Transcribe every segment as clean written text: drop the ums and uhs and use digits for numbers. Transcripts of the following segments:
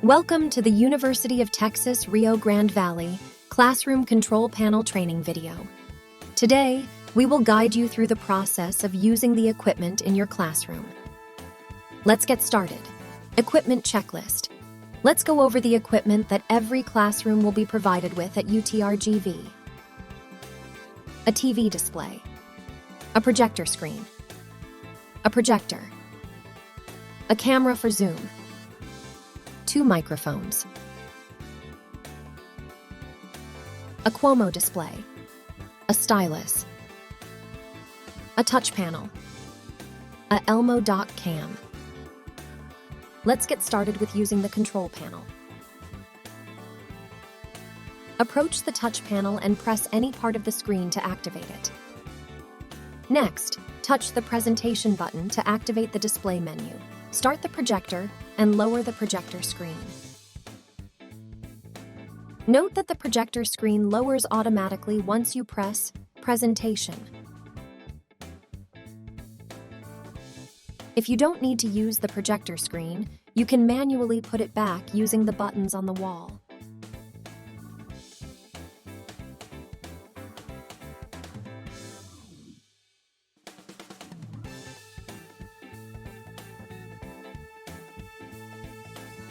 Welcome to the University of Texas Rio Grande Valley Classroom Control Panel training video. Today, we will guide you through the process of using the equipment in your classroom. Let's get started. Equipment checklist. Let's go over the equipment that every classroom will be provided with at UTRGV. A TV display. A projector screen. A projector. A camera for Zoom. 2 microphones. A Qomo display. A stylus. A touch panel. A Elmo dock cam. Let's get started with using the control panel. Approach the touch panel and press any part of the screen to activate it. Next, touch the presentation button to activate the display menu. Start the projector and lower the projector screen. Note that the projector screen lowers automatically once you press Presentation. If you don't need to use the projector screen, you can manually put it back using the buttons on the wall.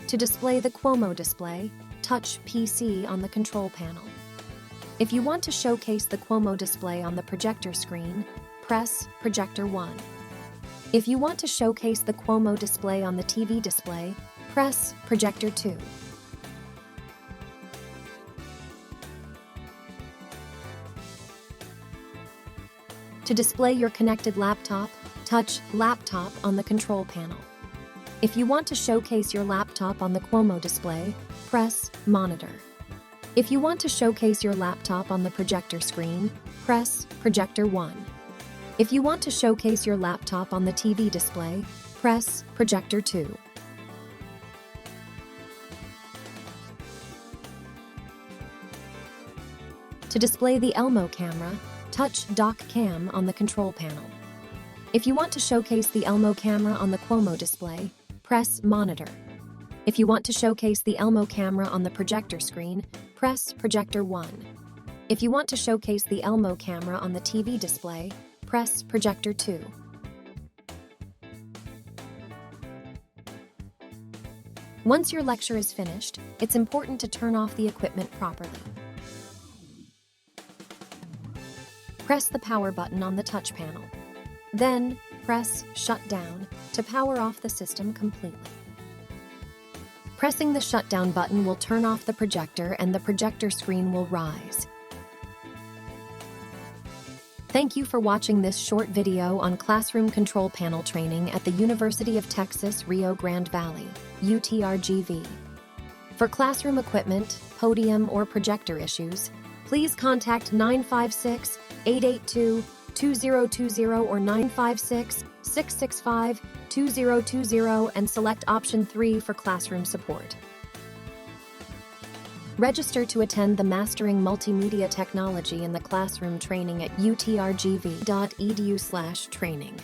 To display the Qomo display, touch PC on the control panel. If you want to showcase the Qomo display on the projector screen, press Projector 1. If you want to showcase the Qomo display on the TV display, press Projector 2. To display your connected laptop, touch Laptop on the control panel. If you want to showcase your laptop on the Qomo display, press Monitor. If you want to showcase your laptop on the projector screen, press Projector 1. If you want to showcase your laptop on the TV display, press Projector 2. To display the Elmo camera, touch Dock Cam on the control panel. If you want to showcase the Elmo camera on the Qomo display, press Monitor. If you want to showcase the Elmo camera on the projector screen, press Projector 1. If you want to showcase the Elmo camera on the TV display, press Projector 2. Once your lecture is finished, it's important to turn off the equipment properly. Press the power button on the touch panel. Then, press Shut Down to power off the system completely. Pressing the shutdown button will turn off the projector and the projector screen will rise. Thank you for watching this short video on classroom control panel training at the University of Texas Rio Grande Valley, UTRGV. For classroom equipment, podium, or projector issues, please contact 956-882-2020 or 956-665-2020 and select option 3 for classroom support. Register to attend the Mastering Multimedia Technology in the Classroom training at utrgv.edu/training.